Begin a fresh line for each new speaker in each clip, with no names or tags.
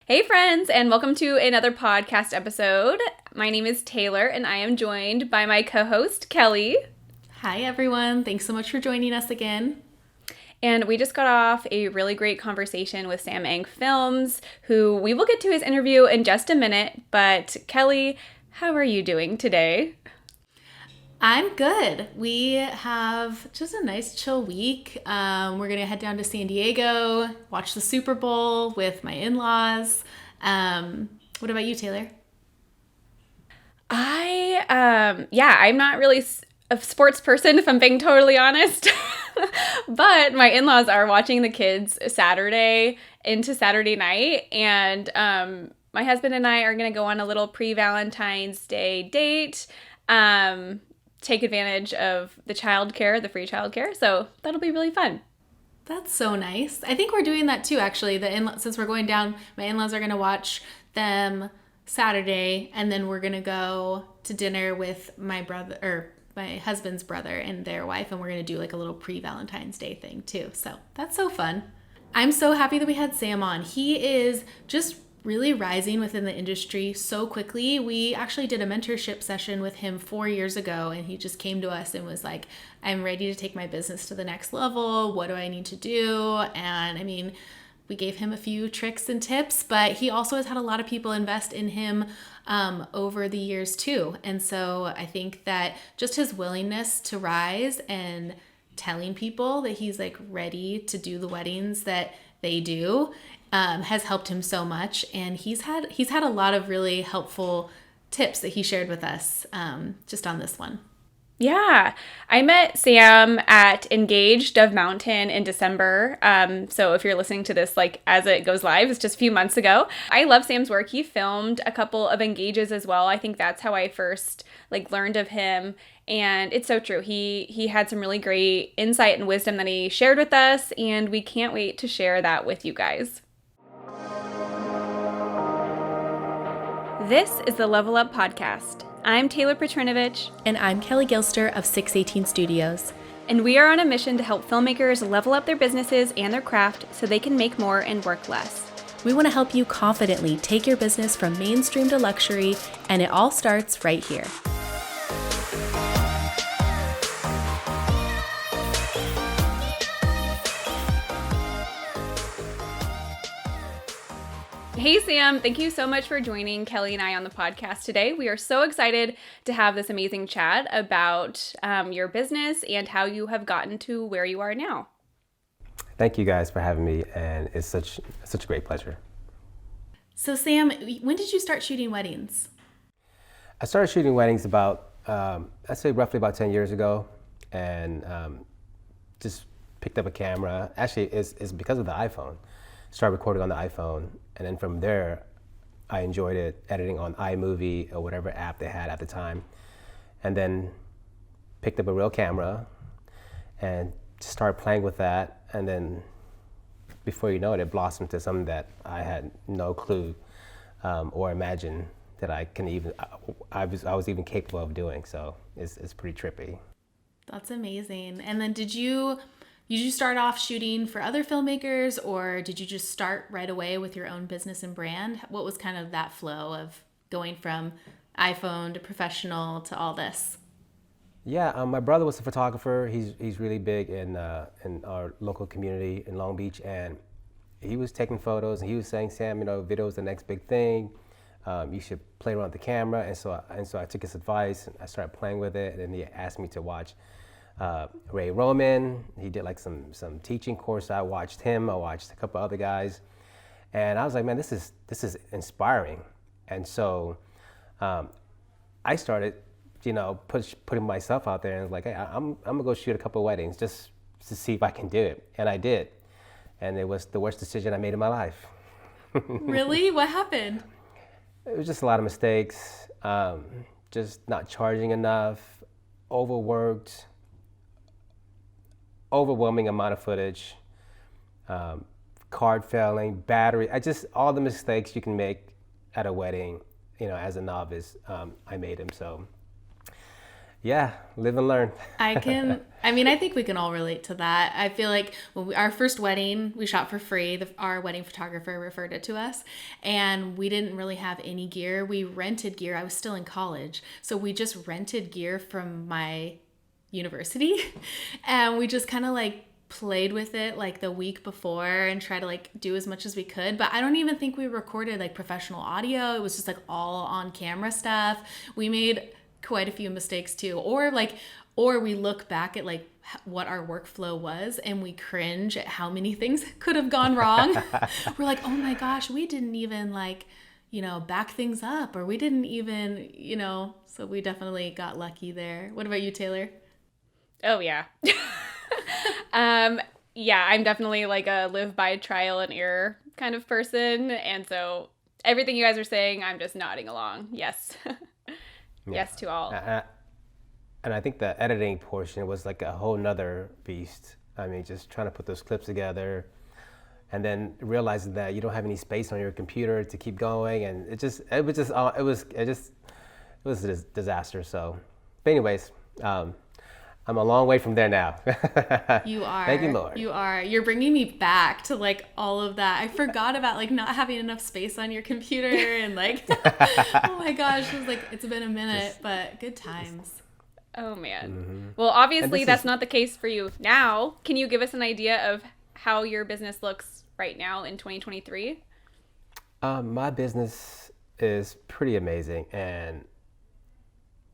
Hey friends, and welcome to another podcast episode. My name is Taylor, and I am joined by my co-host, Kelley.
Hi everyone, thanks so much for joining us again.
And we just got off a really great conversation with Sam Ang Films, who we will get to his interview in just a minute. But Kelley, how are you doing today?
I'm good. We have just a nice chill week. We're going to head down to San Diego, watch the Super Bowl with my in-laws. What about you, Taylor?
I'm not really a sports person, if I'm being totally honest. But my in-laws are watching the kids Saturday into Saturday night. And my husband and I are going to go on a little pre-Valentine's Day date. Take advantage of the childcare, the free childcare. So that'll be really fun.
That's so nice. I think we're doing that too, actually. Since we're going down, my in-laws are going to watch them Saturday, and then we're going to go to dinner with my husband's brother and their wife, and we're going to do like a little pre-Valentine's Day thing too. So that's so fun. I'm so happy that we had Sam on. He is just really rising within the industry so quickly. We actually did a mentorship session with him 4 years ago, and he just came to us and was like, I'm ready to take my business to the next level. What do I need to do? And I mean, we gave him a few tricks and tips, but he also has had a lot of people invest in him over the years too. And so I think that just his willingness to rise and telling people that he's like ready to do the weddings that they do has helped him so much. And he's had a lot of really helpful tips that he shared with us just on this one.
Yeah, I met Sam at Engaged Dove Mountain in December. So if you're listening to this, like as it goes live, it's just a few months ago. I love Sam's work. He filmed a couple of engages as well. I think that's how I first learned of him. And it's so true. He had some really great insight and wisdom that he shared with us, and we can't wait to share that with you guys. This is the Level Up Podcast. I'm Taylor Petrinovich.
And I'm Kelley Gilster of 618 Studios.
And we are on a mission to help filmmakers level up their businesses and their craft so they can make more and work less.
We want to help you confidently take your business from mainstream to luxury, and it all starts right here.
Hey Sam, thank you so much for joining Kelley and I on the podcast today. We are so excited to have this amazing chat about your business and how you have gotten to where you are now.
Thank you guys for having me, and it's such a great pleasure.
So Sam, when did you start shooting weddings?
I started shooting weddings about, I'd say roughly about 10 years ago, and just picked up a camera. Actually, it's because of the iPhone. Started recording on the iPhone, and then from there, I enjoyed it, editing on iMovie or whatever app they had at the time, and then picked up a real camera and started playing with that, and then before you know it, it blossomed to something that I had no clue or imagined that I was even capable of doing. So it's pretty trippy.
That's amazing. And then did you start off shooting for other filmmakers, or did you just start right away with your own business and brand? What was kind of that flow of going from iPhone to professional to all this?
Yeah, my brother was a photographer. He's really big in our local community in Long Beach, and he was taking photos, and he was saying, Sam, video is the next big thing. You should play around with the camera. And so I took his advice, and I started playing with it, and then he asked me to watch Ray Roman. He did like some teaching course. I watched him. I watched a couple other guys, and I was like, man, this is inspiring. And so I started, putting myself out there, and was like, hey, I'm gonna go shoot a couple weddings just to see if I can do it. And I did, and it was the worst decision I made in my life.
Really? What happened?
It was just a lot of mistakes, just not charging enough, overworked, overwhelming amount of footage, card failing, battery, all the mistakes you can make at a wedding, as a novice, I made them. So Yeah, live and learn.
I think we can all relate to that. I feel like our first wedding, we shot for free. Our wedding photographer referred it to us, and we didn't really have any gear. We rented gear. I was still in college, so we just rented gear from my university, and we just kind of like played with it like the week before and try to like do as much as we could. But I don't even think we recorded like professional audio. It was just like all on camera stuff. We made quite a few mistakes too, or we look back at like what our workflow was and we cringe at how many things could have gone wrong. We're like, oh my gosh, we didn't even like, back things up, or we didn't even, so we definitely got lucky there. What about you, Taylor?
Oh yeah. Yeah, I'm definitely like a live by trial and error kind of person, and so everything you guys are saying, I'm just nodding along. Yes. Yes to all.
And I think the editing portion was like a whole nother beast. I mean, just trying to put those clips together and then realizing that you don't have any space on your computer to keep going. And it was a disaster. So, but anyways, I'm a long way from there now.
You are.
Thank you, Lord.
You are. You're bringing me back to like all of that. I forgot about like not having enough space on your computer and like, oh my gosh, it was like, it's been a minute, but good times.
Oh man. Mm-hmm. Well, obviously that's not the case for you now. Can you give us an idea of how your business looks right now in 2023?
My business is pretty amazing, and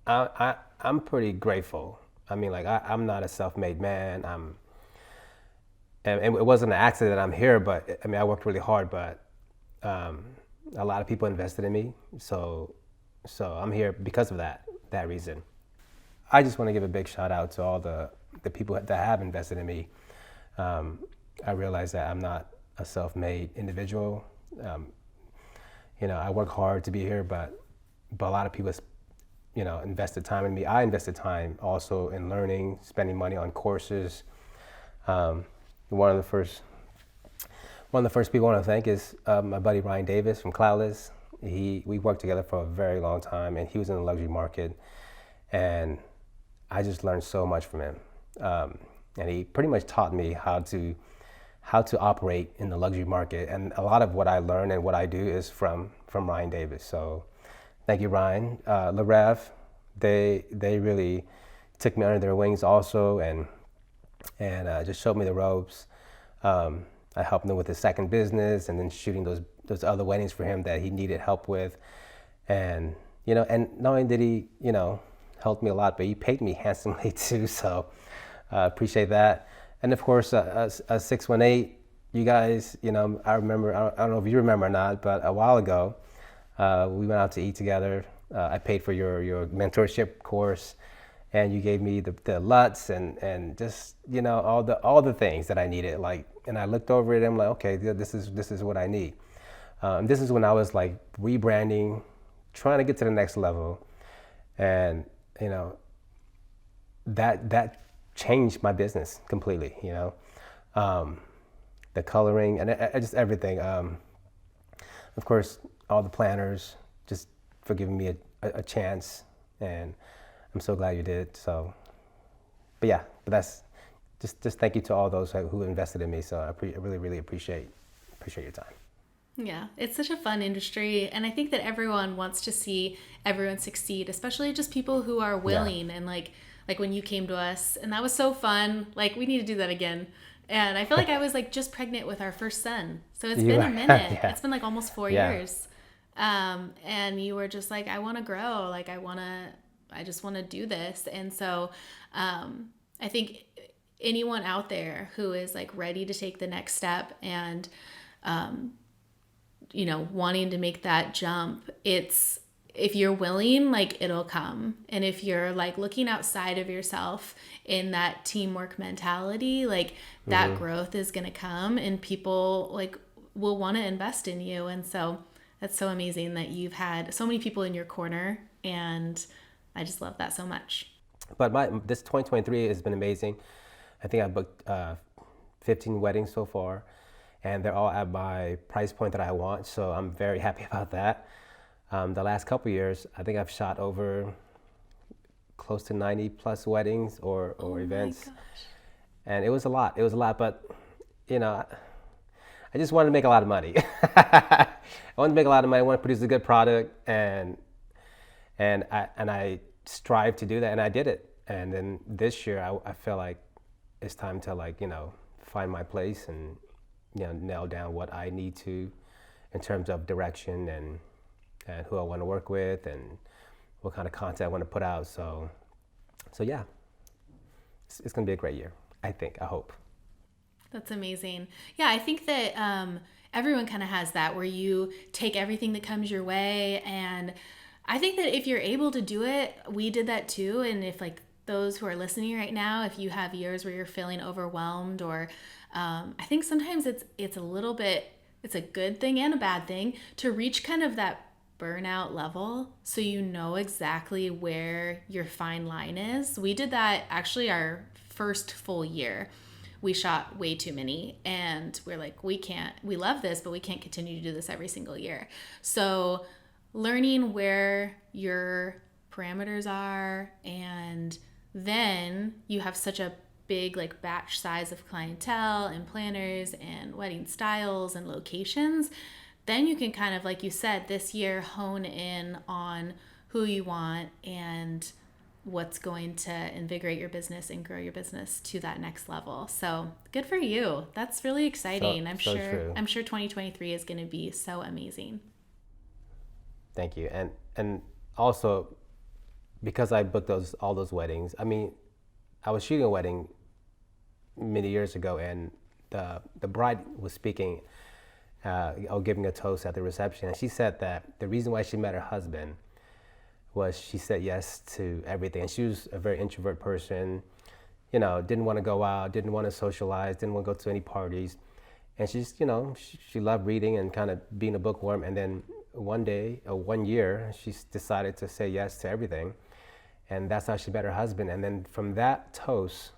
I'm pretty grateful. I mean, like I'm not a self-made man. And it wasn't an accident that I'm here, but I mean, I worked really hard, but a lot of people invested in me. So I'm here because of that reason. I just want to give a big shout out to all the people that have invested in me. I realize that I'm not a self-made individual. I work hard to be here, but a lot of people invested time in me. I invested time also in learning, spending money on courses. One of the first people I want to thank is my buddy Ryan Davis from Cloudless. We worked together for a very long time, and he was in the luxury market, and I just learned so much from him. And he pretty much taught me how to operate in the luxury market, and a lot of what I learn and what I do is from Ryan Davis. So thank you, Ryan. LaRev, they really took me under their wings also, and just showed me the ropes. I helped him with his second business, and then shooting those other weddings for him that he needed help with. And and not only did he helped me a lot, but he paid me handsomely too. So appreciate that. And of course, 618, you guys, I remember. I don't know if you remember or not, but a while ago, we went out to eat together. I paid for your mentorship course, and you gave me the LUTs and just all the things that I needed. Like, and I looked over it and I'm like, okay, this is what I need. This is when I was like rebranding, trying to get to the next level, and that changed my business completely. The coloring and just everything. Of course, all the planners just for giving me a chance, and I'm so glad you did. So, but that's just thank you to all those who invested in me. So I really, really appreciate your time.
Yeah, it's such a fun industry, and I think that everyone wants to see everyone succeed, especially just people who are willing. And like when you came to us, and that was so fun. Like, we need to do that again. And I feel like I was like just pregnant with our first son, so it's been a minute. Yeah. It's been like almost 4 years. And you were just like, I want to grow. Like, I just want to do this. And so I think anyone out there who is like ready to take the next step and wanting to make that jump, if you're willing, like, it'll come. And if you're like looking outside of yourself in that teamwork mentality, like that growth is going to come, and people like will want to invest in you. And so that's so amazing that you've had so many people in your corner, and I just love that so much.
But this 2023 has been amazing. I think I booked 15 weddings so far, and they're all at my price point that I want. So I'm very happy about that. The last couple of years, I think I've shot over close to 90 plus weddings or events.
My gosh.
And it was a lot. But, you know, I just wanted to make a lot of money. I wanted to make a lot of money. I wanted to produce a good product, and I strive to do that, and I did it. And then this year, I feel like it's time to, like, you know, find my place and, you know, nail down what I need to in terms of direction and who I want to work with and what kind of content I want to put out. So yeah, it's going to be a great year. I think, I hope.
That's amazing. Yeah, I think that everyone kind of has that where you take everything that comes your way. And I think that if you're able to do it, we did that too. And if like those who are listening right now, if you have years where you're feeling overwhelmed or I think sometimes it's a little bit, it's a good thing and a bad thing to reach kind of that burnout level so you know exactly where your fine line is. We did that actually our first full year. We shot way too many and we're like, we love this, but we can't continue to do this every single year. So learning where your parameters are, and then you have such a big like batch size of clientele and planners and wedding styles and locations, then you can kind of, like you said, this year hone in on who you want and what's going to invigorate your business and grow your business to that next level. So good for you. That's really exciting. I'm sure 2023 is going to be so amazing.
Thank you. And also, because I booked all those weddings, I mean, I was shooting a wedding many years ago, and the bride was speaking, or giving a toast at the reception, and she said that the reason why she met her husband was she said yes to everything. And she was a very introvert person, you know, didn't want to go out, didn't want to socialize, didn't want to go to any parties. And she's, you know, she loved reading and kind of being a bookworm. And then one year, she decided to say yes to everything. And that's how she met her husband. And then from that toast,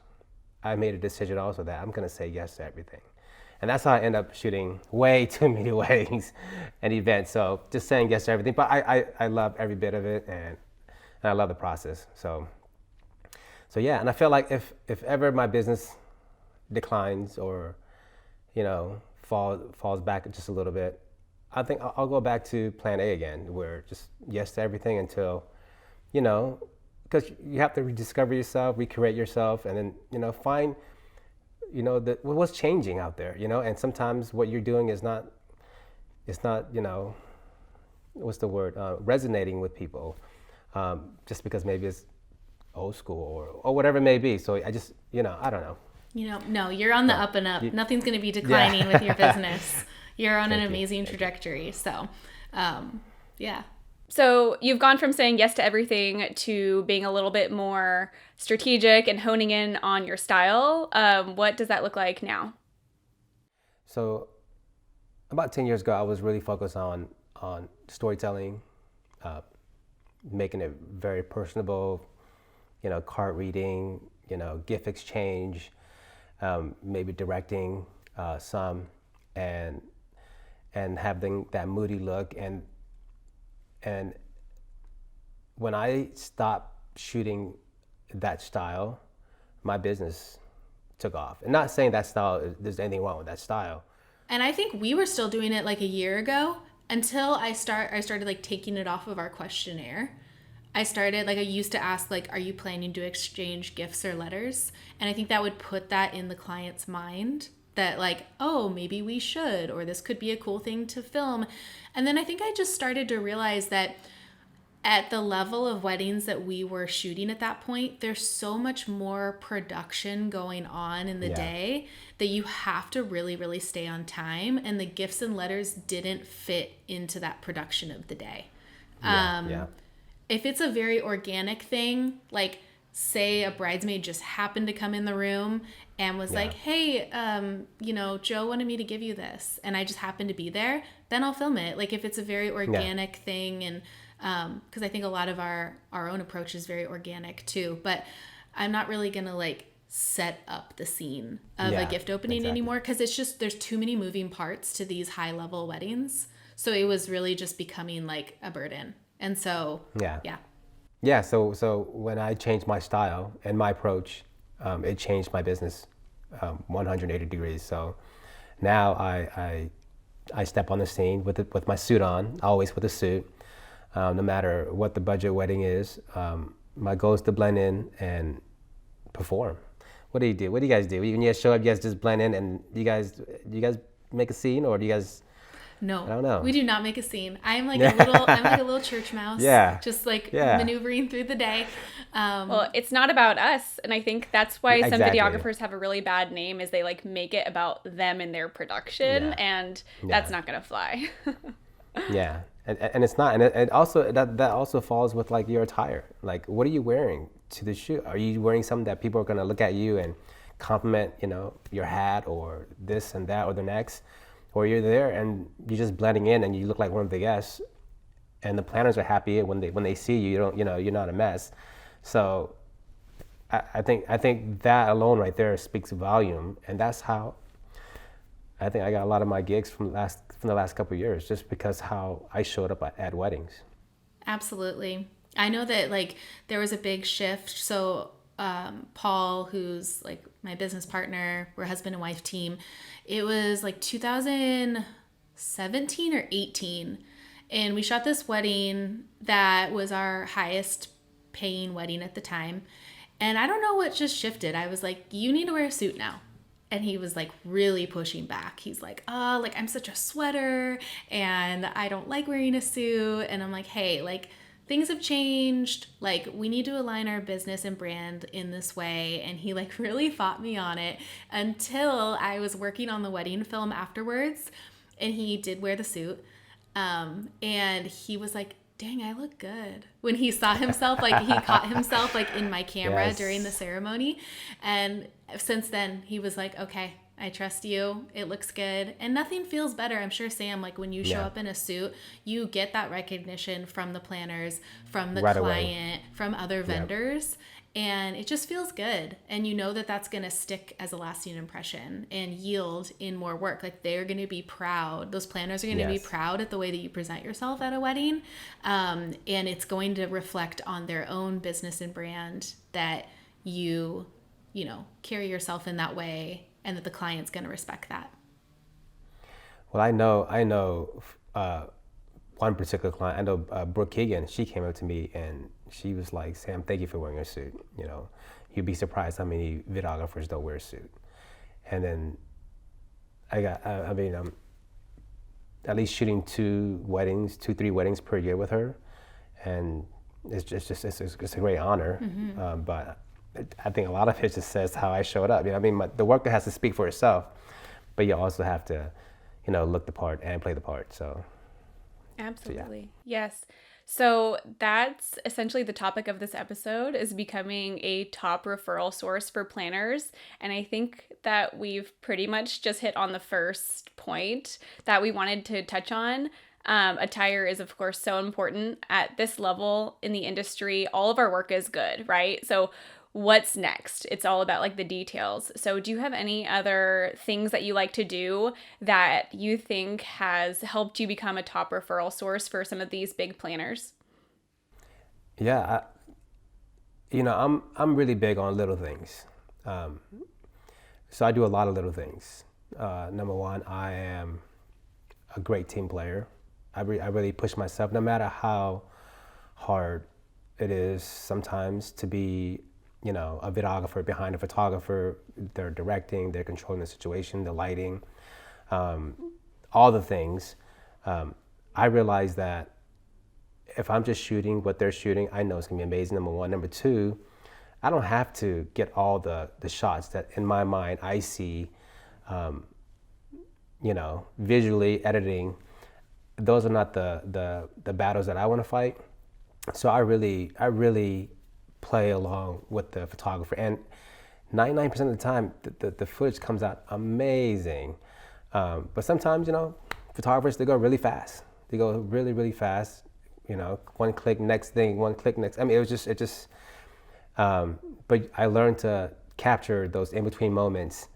I made a decision also that I'm going to say yes to everything. And that's how I end up shooting way too many weddings and events. So just saying yes to everything. But I love every bit of it, and I love the process. So yeah, and I feel like if ever my business declines or, you know, falls back just a little bit, I think I'll go back to plan A again, where just yes to everything until, you know, because you have to rediscover yourself, recreate yourself, and then, you know, find, you know, what's changing out there, you know, and sometimes what you're doing is not, you know, what's the word, resonating with people, just because maybe it's old school or whatever it may be. So I just, you know, I don't know.
You know, no, you're on the up and up. Nothing's going to be declining with your business. You're on an amazing trajectory. So, yeah.
So you've gone from saying yes to everything to being a little bit more strategic and honing in on your style. What does that look like now?
So about 10 years ago, I was really focused on storytelling, making it very personable, you know, card reading, you know, gift exchange, maybe directing some, and having that moody look. And when I stopped shooting that style, my business took off. And not saying that style, there's anything wrong with that style.
And I think we were still doing it like a year ago until I started like taking it off of our questionnaire. I used to ask, like, are you planning to exchange gifts or letters? And I think that would put that in the client's mind that, like, oh, maybe we should, or this could be a cool thing to film. And then I think I just started to realize that at the level of weddings that we were shooting at that point, there's so much more production going on in the day that you have to really, really stay on time. And the gifts and letters didn't fit into that production of the day. If it's a very organic thing, like say a bridesmaid just happened to come in the room and was like, hey, you know, Joe wanted me to give you this, and I just happened to be there, then I'll film it. Like if it's a very organic thing, and because I think a lot of our own approach is very organic too, but I'm not really going to like set up the scene of a gift opening anymore, because it's just, there's too many moving parts to these high level weddings. So it was really just becoming like a burden. And so,
Yeah, so when I changed my style and my approach, it changed my business 180 degrees. So now I step on the scene with my suit on, always with a suit, no matter what the budget wedding is. My goal is to blend in and perform. What do you do? What do you guys do? When you guys show up, you guys just blend in, and do you guys make a scene, or do you guys?
No,
I don't know.
we do not make a scene. I'm like a little church mouse.
Yeah.
Just like
Yeah.
maneuvering through the day.
Well, it's not about us, and I think that's why some
Exactly.
videographers have a really bad name, is they like make it about them and their production,
Yeah.
and
Yeah.
that's not gonna fly.
Yeah, and it's not, and it also that also falls with like your attire. Like, what are you wearing to the shoot? Are you wearing something that people are gonna look at you and compliment, your hat or this and that or the next, or you're there and you're just blending in and you look like one of the guests, and the planners are happy when they see you. You don't, you're not a mess. So I think that alone right there speaks volume, and that's how I think I got a lot of my gigs from the last couple of years, just because how I showed up at weddings.
Absolutely. I know that like there was a big shift. So Paul, who's like my business partner, we're a husband and wife team. It was like 2017 or 18. And we shot this wedding that was our highest paying wedding at the time. And I don't know what just shifted. I was like, you need to wear a suit now. And he was like really pushing back. He's like, oh, like I'm such a sweater and I don't like wearing a suit. And I'm like, hey, like things have changed. Like we need to align our business and brand in this way. And he like really fought me on it until I was working on the wedding film afterwards. And he did wear the suit. And he was like, dang, I look good. When he saw himself, like he caught himself like in my camera
Yes.
during the ceremony. And since then he was like, okay, I trust you. It looks good. And nothing feels better. I'm sure, Sam, like when you show
Yeah.
up in a suit, you get that recognition from the planners, from the
Right away.
client, from other vendors. And it just feels good. And you know that that's going to stick as a lasting impression and yield in more work. Like they're going to be proud. Those planners are going to be
Yes.
proud at the way that you present yourself at a wedding. And it's going to reflect on their own business and brand that you carry yourself in that way, and that the client's going to respect that.
Well, I know one particular client. I know Brooke Keegan. She came up to me and she was like, "Sam, thank you for wearing a suit. You'd be surprised how many videographers don't wear a suit." And then I'm at least shooting 3 weddings per year with her, and it's a great honor. But I think a lot of it just says how I showed up. The work has to speak for itself, but you also have to, look the part and play the part. So.
Absolutely. Yes. So that's essentially the topic of this episode, is becoming a top referral source for planners. And I think that we've pretty much just hit on the first point that we wanted to touch on. Attire is, of course, so important at this level in the industry. All of our work is good, right? So what's next? It's all about like the details. So do you have any other things that you like to do that you think has helped you become a top referral source for some of these big planners?
Yeah, I'm really big on little things. So I do a lot of little things. Number one, I am a great team player. I really push myself, no matter how hard it is sometimes to be, a videographer behind a photographer. They're directing, they're controlling the situation, the lighting, all the things. I realize that if I'm just shooting what they're shooting, I know it's gonna be amazing, number one. Number two, I don't have to get all the shots that in my mind I see, visually editing. Those are not the battles that I wanna fight. So I really play along with the photographer, and 99% of the time the footage comes out amazing. But sometimes, photographers, they go really fast. They go really, really fast. One click, next thing, one click, next. I mean, it just. But I learned to capture those in between moments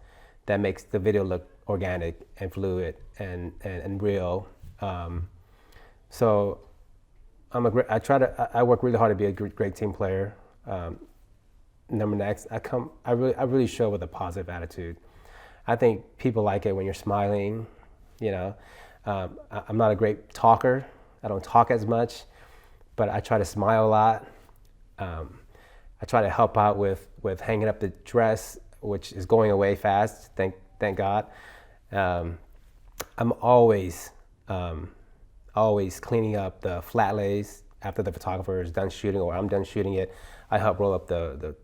that makes the video look organic and fluid and real. So I work really hard to be a great team player. Number next, I really show with a positive attitude. I think people like it when you're smiling, you know. I'm not a great talker. I don't talk as much, but I try to smile a lot. I try to help out with hanging up the dress, which is going away fast. Thank God. I'm always cleaning up the flat lays after the photographer is done shooting or I'm done shooting it. I help roll up the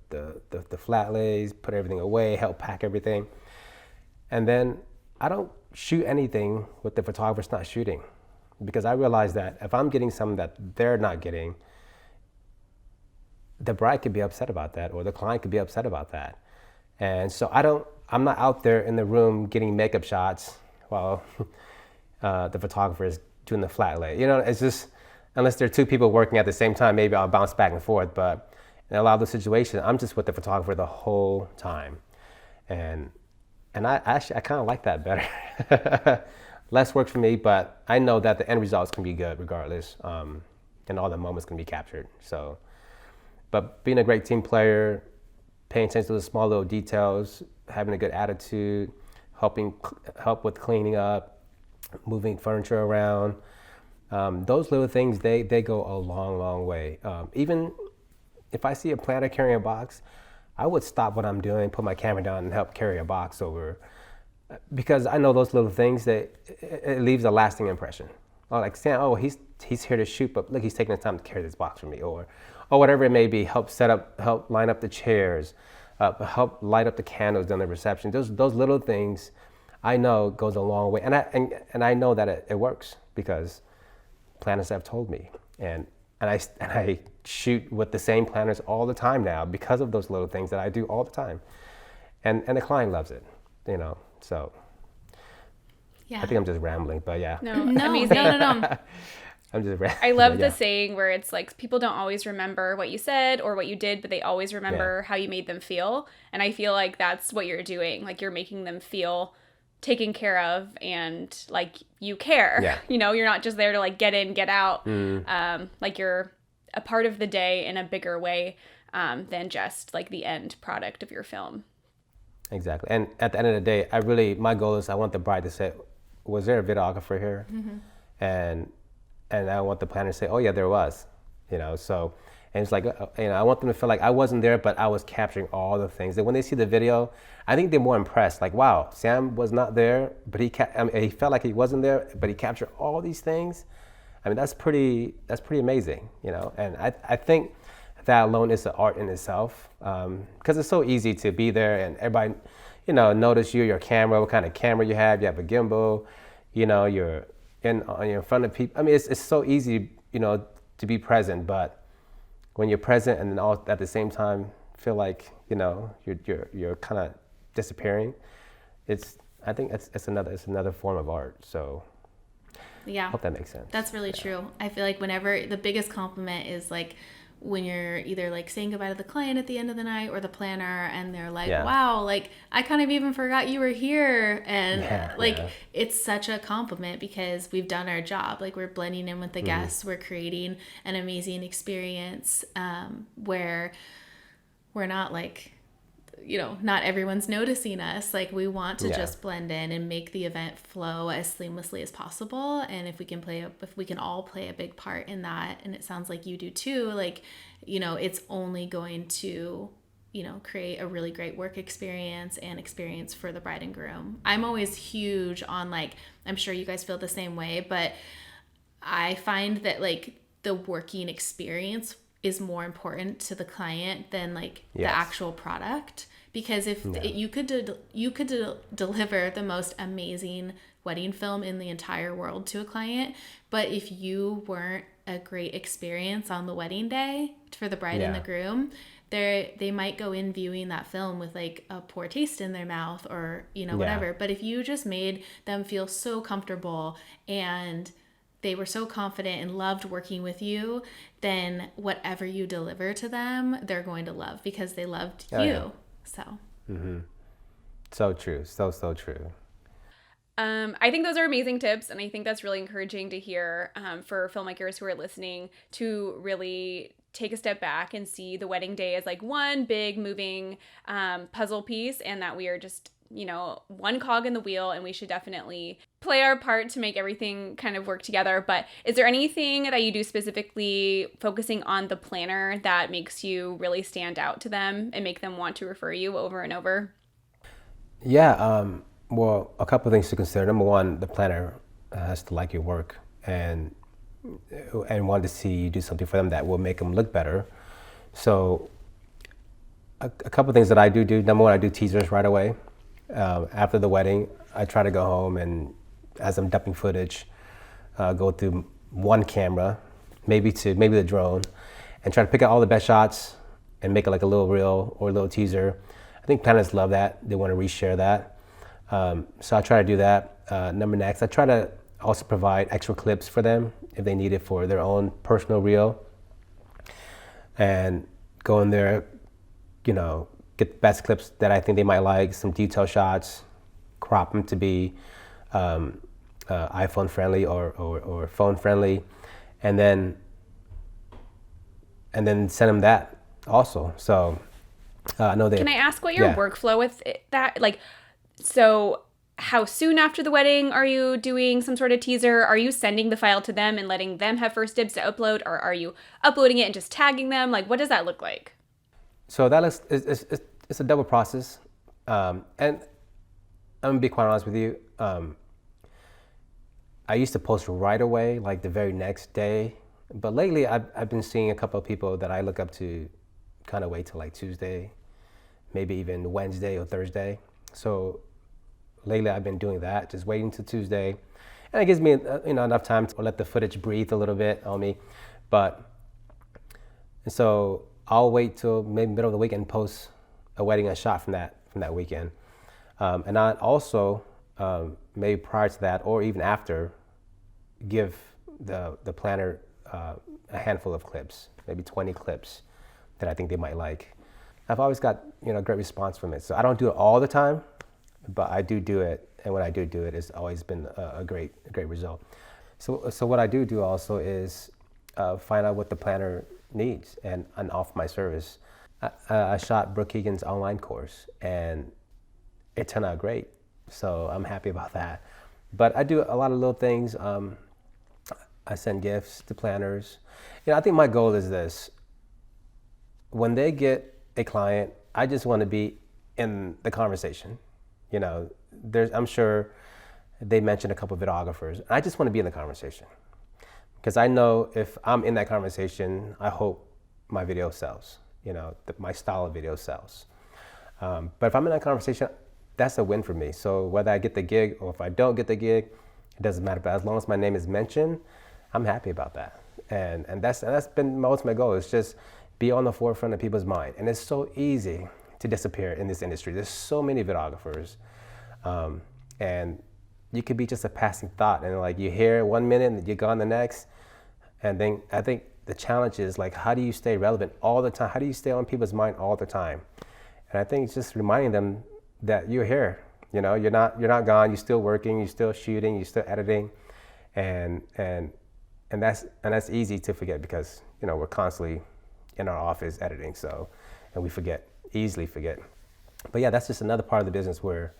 flat lays, put everything away, help pack everything. And then I don't shoot anything with the photographer's not shooting, because I realize that if I'm getting something that they're not getting, the bride could be upset about that, or the client could be upset about that. And so I'm not out there in the room getting makeup shots while the photographer is doing the flat lay. You know, it's just, unless there are two people working at the same time, maybe I'll bounce back and forth. But in a lot of those situations, I'm just with the photographer the whole time. And I kind of like that better. Less work for me, but I know that the end results can be good regardless, and all the moments can be captured. So, but being a great team player, paying attention to the small little details, having a good attitude, help with cleaning up, moving furniture around, those little things, they go a long way. Even if I see a planner carrying a box, I would stop what I'm doing, put my camera down, and help carry a box over, because I know those little things, that it leaves a lasting impression. Oh, like saying, oh, he's here to shoot, but look, he's taking the time to carry this box for me, or whatever it may be. Help line up the chairs, help light up the candles during the reception. Those little things, I know goes a long way, and I know that it works because planners have told me, and I shoot with the same planners all the time now because of those little things that I do all the time, and the client loves it, you know. So
yeah,
I think I'm just rambling, but yeah.
No,
amazing. No.
I'm just rambling.
I love the saying where it's like, people don't always remember what you said or what you did, but they always remember how you made them feel. And I feel like that's what you're doing. Like, you're making them feel taken care of and like you care.
Yeah.
You know, you're not just there to like get in, get out. Like, you're a part of the day in a bigger way than just like the end product of your film.
Exactly. And at the end of the day, my goal is I want the bride to say, was there a videographer here? Mm-hmm. And I want the planner to say, oh yeah, there was, you know. So, and it's like, you know, I want them to feel like I wasn't there, but I was capturing all the things. That when they see the video, I think they're more impressed. Like, wow, Sam was not there, but he felt like he wasn't there, but he captured all these things. I mean, that's pretty amazing, you know. And I think that alone is an art in itself, because it's so easy to be there and everybody, you know, notice your camera, what kind of camera you have a gimbal, you know, you're in front of people. I mean, it's so easy, you know, to be present, but when you're present and then all at the same time feel like, you know, you're kind of disappearing, I think it's another form of art. So
yeah,
hope that makes sense.
That's really true. I feel like whenever the biggest compliment is like when you're either like saying goodbye to the client at the end of the night or the planner, and they're like, wow, like I kind of even forgot you were here. And it's such a compliment because we've done our job. Like, we're blending in with the guests. We're creating an amazing experience where we're not like, you know, not everyone's noticing us. Like, we want to just blend in and make the event flow as seamlessly as possible. And if we can all play a big part in that, and it sounds like you do too, like, you know, it's only going to, you know, create a really great work experience and experience for the bride and groom. I'm always huge on, like, I'm sure you guys feel the same way, but I find that like the working experience is more important to the client than like the actual product. Because if you could deliver the most amazing wedding film in the entire world to a client, but if you weren't a great experience on the wedding day for the bride and the groom, they might go in viewing that film with like a poor taste in their mouth, or, you know, whatever. But if you just made them feel so comfortable and they were so confident and loved working with you, then whatever you deliver to them, they're going to love because they loved you. So
so true. So true.
I think those are amazing tips, and I think that's really encouraging to hear for filmmakers who are listening to really take a step back and see the wedding day as like one big moving puzzle piece, and that we are just, one cog in the wheel, and we should definitely play our part to make everything kind of work together. But is there anything that you do specifically focusing on the planner that makes you really stand out to them and make them want to refer you over and over?
Yeah, well, a couple of things to consider. Number one, the planner has to like your work and want to see you do something for them that will make them look better. So a couple of things that I do. Number one, I do teasers right away. After the wedding, I try to go home and, as I'm dumping footage, go through one camera, maybe the drone, and try to pick out all the best shots and make it like a little reel or a little teaser. I think planners love that. They want to reshare that. So I try to do that. Next, I try to also provide extra clips for them if they need it for their own personal reel. And go in there, get the best clips that I think they might like, some detail shots, crop them to be iPhone friendly or phone friendly, and then send them that also. So I know they.
Can I ask what your workflow with that? Like, so how soon after the wedding are you doing some sort of teaser? Are you sending the file to them and letting them have first dibs to upload, or are you uploading it and just tagging them? Like, what does that look like?
So that looks, it's a double process. And I'm gonna be quite honest with you. I used to post right away, like the very next day. But lately I've been seeing a couple of people that I look up to kind of wait till like Tuesday, maybe even Wednesday or Thursday. So lately I've been doing that, just waiting till Tuesday. And it gives me enough time to let the footage breathe a little bit on me. And so I'll wait till maybe middle of the weekend, post a wedding and shot from that weekend. And I also, maybe prior to that or even after, give the planner a handful of clips, maybe 20 clips that I think they might like. I've always got great response from it. So I don't do it all the time, but I do it. And when I do it, it's always been a great result. So what I do also is find out what the planner needs and offer my service. I shot Brooke Keegan's online course and it turned out great. So I'm happy about that. But I do a lot of little things. I send gifts to planners. I think my goal is this. When they get a client, I just want to be in the conversation. I'm sure they mentioned a couple of videographers. I just want to be in the conversation. Because I know if I'm in that conversation, I hope my video sells, my style of video sells. But if I'm in that conversation, that's a win for me. So whether I get the gig or if I don't get the gig, it doesn't matter. But as long as my name is mentioned, I'm happy about that. And that's been my ultimate goal, is just be on the forefront of people's mind. And it's so easy to disappear in this industry. There's so many videographers. And you could be just a passing thought. And like you hear 1 minute and you're gone the next. And then I think the challenge is like, how do you stay relevant all the time? How do you stay on people's mind all the time? And I think it's just reminding them that you're here. You're not gone. You're still working. You're still shooting. You're still editing, and that's easy to forget because we're constantly in our office editing. So, and we easily forget. But yeah, that's just another part of the business where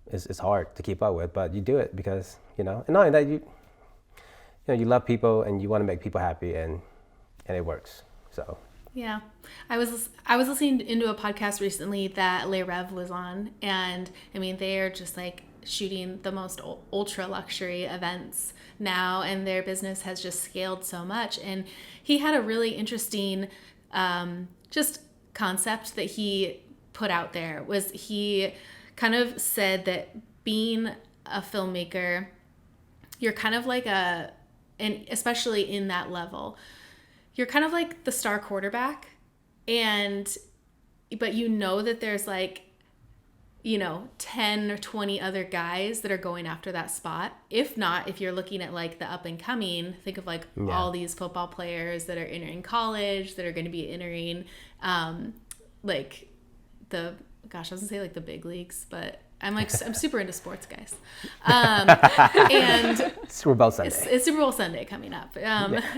it's hard to keep up with. But you do it because and not only that you love people and you want to make people happy, and it works. So.
Yeah. I was listening into a podcast recently that Le Rev was on, and I mean, they are just like shooting the most ultra luxury events now, and their business has just scaled so much. And he had a really interesting just concept that he put out there. Was he kind of said that being a filmmaker, you're kind of like and especially in that level, you're kind of like the star quarterback, but that there's like, 10 or 20 other guys that are going after that spot. If not, if you're looking at like the up and coming, think of like all these football players that are entering college, that are going to be entering like I was gonna say like the big leagues, but I'm super into sports, guys. And
Super Bowl Sunday.
It's Super Bowl Sunday coming up.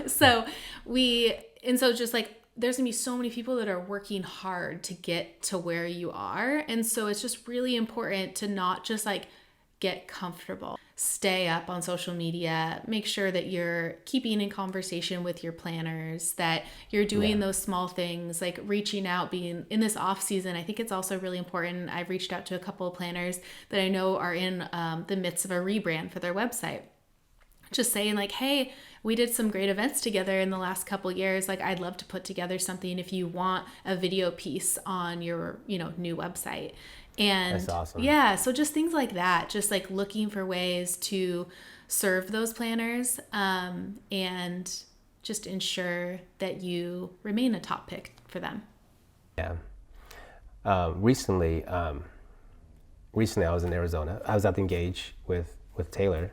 So just like, there's gonna be so many people that are working hard to get to where you are. And so it's just really important to not just like get comfortable. Stay up on social media, make sure that you're keeping in conversation with your planners, that you're doing those small things like reaching out, being in this off season. I think it's also really important. I've reached out to a couple of planners that I know are in the midst of a rebrand for their website. Just saying like, hey, we did some great events together in the last couple of years. Like, I'd love to put together something if you want a video piece on your, new website. And
that's awesome.
Yeah, so just things like that, just like looking for ways to serve those planners, and just ensure that you remain a top pick for them.
Yeah. Recently I was in Arizona. I was at the Engage with Taylor,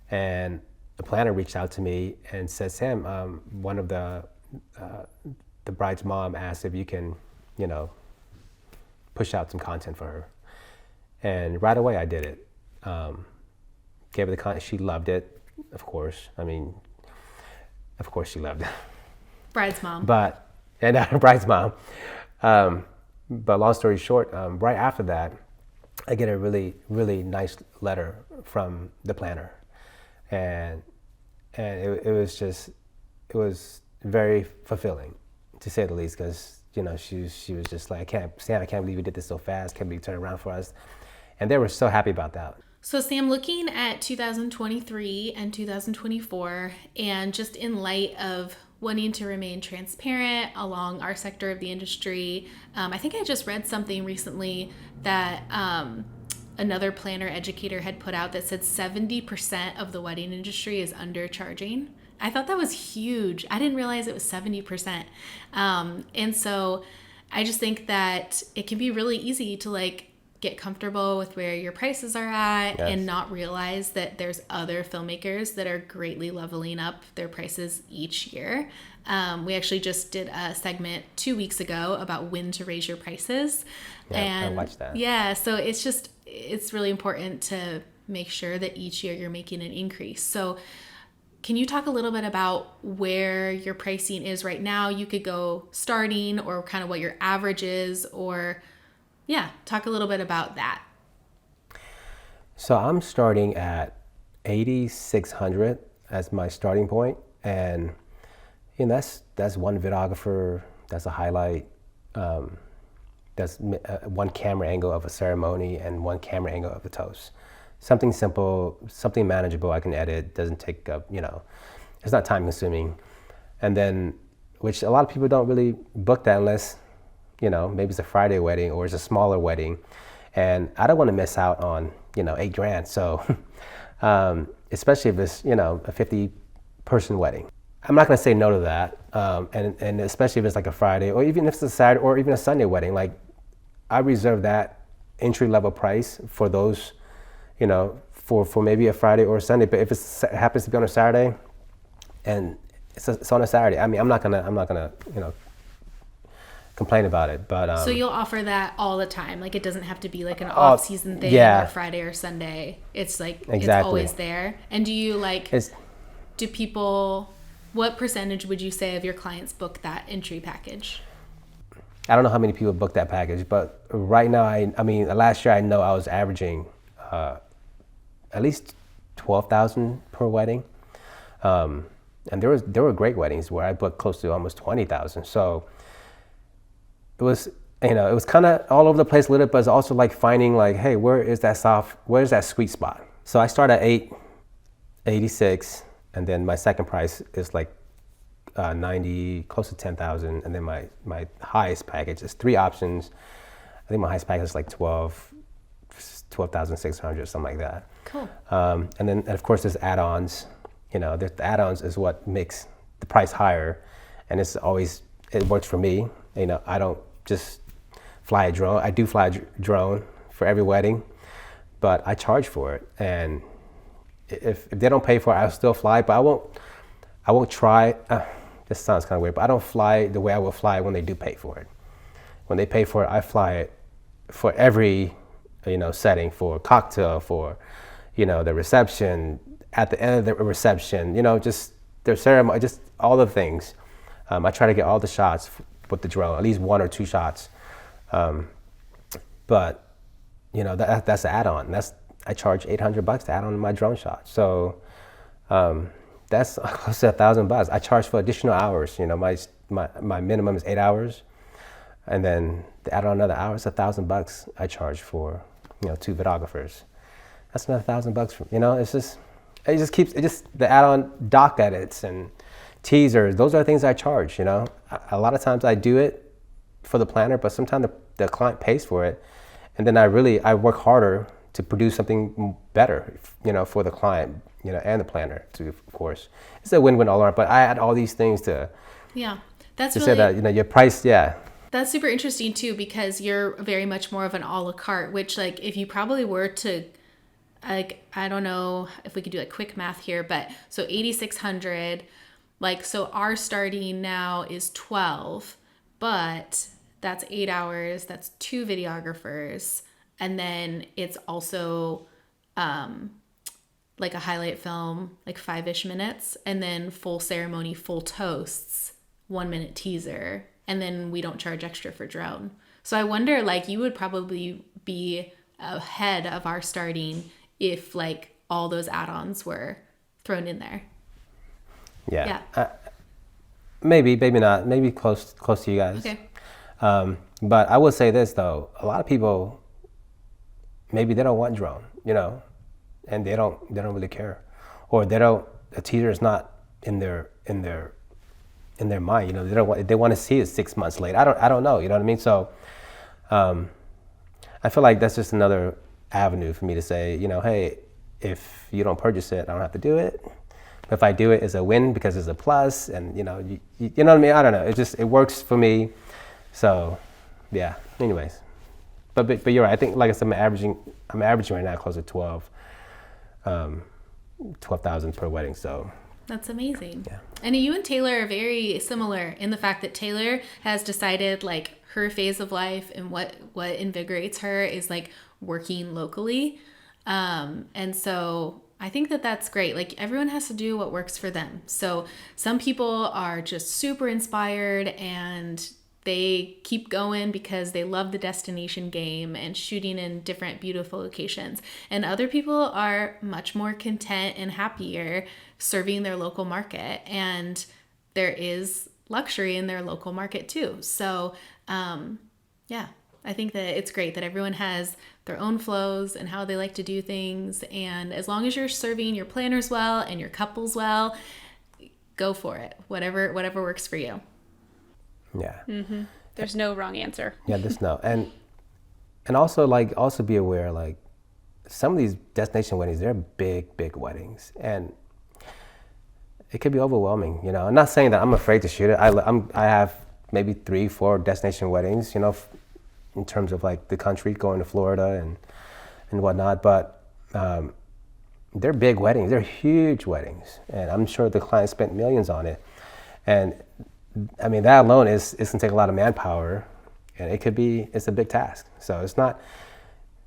and the planner reached out to me and said, Sam, one of the bride's mom asked if you can, push out some content for her. And right away I did it. Gave her the content. She loved it, of course. Of course she loved it.
Bride's mom.
Bride's mom. But long story short, right after that, I get a really, really nice letter from the planner. And it was very fulfilling, to say the least, because she was just like, Sam, I can't believe you did this so fast. Can't believe you turned around for us. And they were so happy about that.
So Sam, looking at 2023 and 2024, and just in light of wanting to remain transparent along our sector of the industry, I think I just read something recently that another planner educator had put out that said 70% of the wedding industry is undercharging. I thought that was huge. I didn't realize it was 70%. And so I just think that it can be really easy to like get comfortable with where your prices are at, and not realize that there's other filmmakers that are greatly leveling up their prices each year. We actually just did a segment 2 weeks ago about when to raise your prices.
I watched that.
Yeah, so it's really important to make sure that each year you're making an increase. So can you talk a little bit about where your pricing is right now? You could go starting, or kind of what your average is, or talk a little bit about that.
So I'm starting at $8,600 as my starting point, and that's one videographer, that's a highlight, that's one camera angle of a ceremony and one camera angle of the toast. Something simple, something manageable. I can edit. Doesn't take up, it's not time consuming, and then which a lot of people don't really book that unless, maybe it's a Friday wedding or it's a smaller wedding, and I don't want to miss out on $8,000. So especially if it's a 50-person wedding, I'm not going to say no to that, and especially if it's like a Friday, or even if it's a Saturday or even a Sunday wedding. Like, I reserve that entry-level price for those, for maybe a Friday or a Sunday. But if it happens to be on a Saturday, and it's on a Saturday, I mean, I'm not gonna complain about it. But
so you'll offer that all the time. Like, it doesn't have to be like an off-season thing, or Friday or Sunday. It's like It's always there. And do you what percentage would you say of your clients book that entry package?
I don't know how many people book that package, but right now, I mean, last year I know I was averaging at least 12,000 per wedding, and there were great weddings where I booked close to almost 20,000. So it was kind of all over the place a little bit, but it's also like finding like, hey, where's that sweet spot? So I start at $886, and then my second price is like 90, close to 10,000, and then my highest package is 3 options. I think my highest package is like 12,600, something like that.
Cool.
And then of course there's add-ons. The add-ons is what makes the price higher, and it works for me. I don't just fly a drone. I do fly a drone for every wedding, but I charge for it. And if they don't pay for it, I'll still fly, but I won't try. This sounds kind of weird, but I don't fly the way I will fly when they do pay for it. When they pay for it, I fly it for every setting for cocktail, for, the reception, at the end of the reception, just their ceremony, just all the things. I try to get all the shots with the drone, at least 1 or 2 shots. But that's an add-on. I charge $800 to add on to my drone shot. So that's close to $1,000. I charge for additional hours. My minimum is 8 hours, and then to add on another hour, it's $1,000 I charge for 2 videographers. That's another $1,000 the add-on doc edits and teasers. Those are the things I charge. A lot of times I do it for the planner, but sometimes the client pays for it, and then I work harder to produce something better, for the client, and the planner too, of course. It's a win-win all around, but I add all these things to
that's
to
really,
say that, your price,
that's super interesting too, because you're very much more of an a la carte, which like if you probably were to, like, I don't know if we could do like quick math here, but so 8,600, like, so our starting now is 12, but that's 8 hours, that's 2 videographers. And then it's also like a highlight film, like 5-ish minutes, and then full ceremony, full toasts, 1-minute teaser. And then we don't charge extra for drone. So I wonder, like, you would probably be ahead of our starting if like all those add-ons were thrown in there.
Yeah. Maybe not. Maybe close to you guys.
Okay.
But I will say this though, a lot of people, maybe they don't want drone, and they don't really care, or the teaser is not in their mind, they want to see it 6 months late. I don't know, you know what I mean? So I feel like that's just another avenue for me to say, hey, if you don't purchase it, I don't have to do it. But if I do it, it's a win because it's a plus, and you know what I mean? I don't know. It works for me. So yeah. Anyways. But you're right. I think, like I said, I'm averaging right now close to 12,000 per wedding. So
that's amazing.
Yeah.
And you and Taylor are very similar in the fact that Taylor has decided like her phase of life and what invigorates her is like working locally. And so I think that that's great. Like everyone has to do what works for them. So some people are just super inspired and they keep going because they love the destination game and shooting in different beautiful locations. And other people are much more content and happier serving their local market. And there is luxury in their local market too. So yeah, I think that it's great that everyone has their own flows and how they like to do things. And as long as you're serving your planners well and your couples well, go for it. Whatever works for you.
Yeah.
Mm-hmm. There's no wrong answer.
Yeah, there's no. And also be aware, like some of these destination weddings, they're big weddings, and it could be overwhelming. I'm not saying that I'm afraid to shoot it. I have maybe 3-4 destination weddings, in terms of like the country, going to Florida and whatnot. But they're big weddings. They're huge weddings, and I'm sure the client spent millions on it. And I mean, that alone it's gonna take a lot of manpower, and it's a big task. So it's not.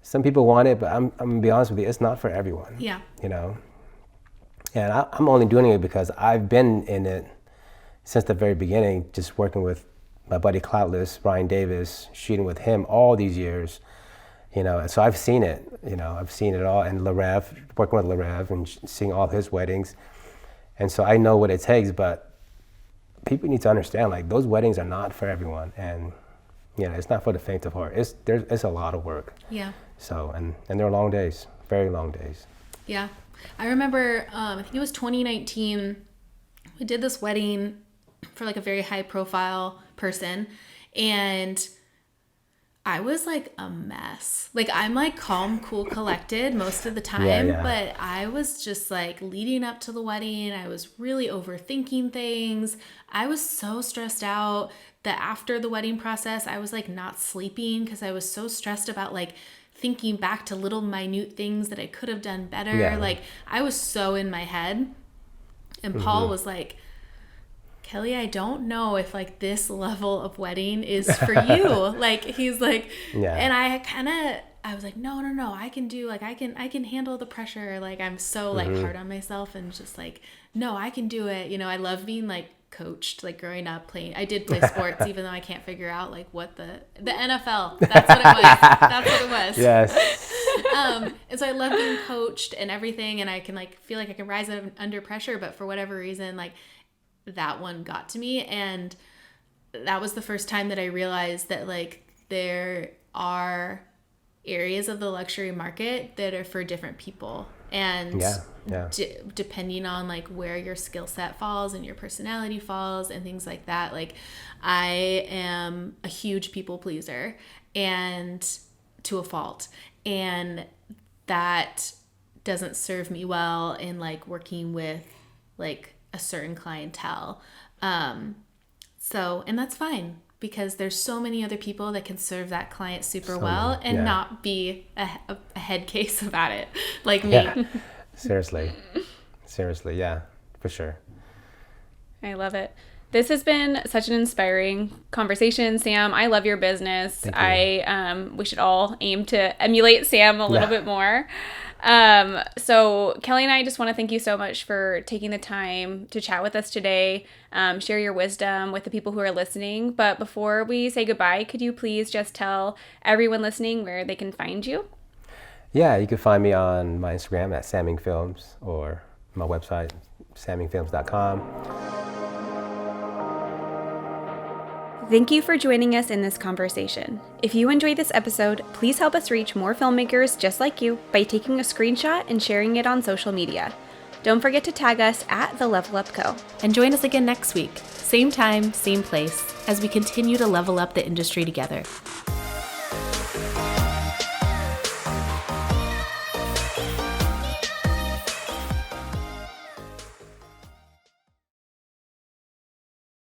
Some people want it, but I'm gonna be honest with you, it's not for everyone.
Yeah.
And I'm only doing it because I've been in it since the very beginning, just working with my buddy Cloudless, Ryan Davis, shooting with him all these years, and so I've seen it, I've seen it all, and Larev, working with Larev and seeing all his weddings, and so I know what it takes, but people need to understand, like, those weddings are not for everyone, and it's not for the faint of heart. It's a lot of work.
Yeah.
So, and they're long days, very long days.
Yeah. I remember, I think it was 2019, we did this wedding for like a very high profile person, and I was like a mess. Like I'm like calm, cool, collected most of the time,
Yeah.
But I was just like leading up to the wedding, I was really overthinking things. I was so stressed out that after the wedding process, I was like not sleeping because I was so stressed about like thinking back to little minute things that I could have done better.
Yeah.
Like I was so in my head. And Paul was like, Kelley, I don't know if like this level of wedding is for you. Like he's like,
yeah.
And I was like, no, I can do, like, I can handle the pressure. Like, I'm so like hard on myself and just like, no, I can do it. You know, I love being like coached, like growing up playing. I did play sports, even though I can't figure out like what the NFL. That's what it was. That's what it was.
Yes.
And so I love being coached and everything, and I can like feel like I can rise under pressure. But for whatever reason, like that one got to me, and that was the first time that I realized that like there are areas of the luxury market that are for different people, and depending on like where your skill set falls and your personality falls and things like that. Like I am a huge people pleaser, and to a fault, and that doesn't serve me well in like working with like a certain clientele. So, and that's fine, because there's so many other people that can serve that client super well and not be a head case about it, like me.
Yeah. Seriously, yeah, for sure.
I love it. This has been such an inspiring conversation, Sam. I love your business.
Thank you.
We should all aim to emulate Sam a little bit more. So Kelley and I just want to thank you so much for taking the time to chat with us today, share your wisdom with the people who are listening. But before we say goodbye, could you please just tell everyone listening where they can find you?
Yeah, you can find me on my Instagram at sammingfilms, or my website, sammingfilms.com.
Thank you for joining us in this conversation. If you enjoyed this episode, please help us reach more filmmakers just like you by taking a screenshot and sharing it on social media. Don't forget to tag us at The Level Up Co.
And join us again next week, same time, same place, as we continue to level up the industry together.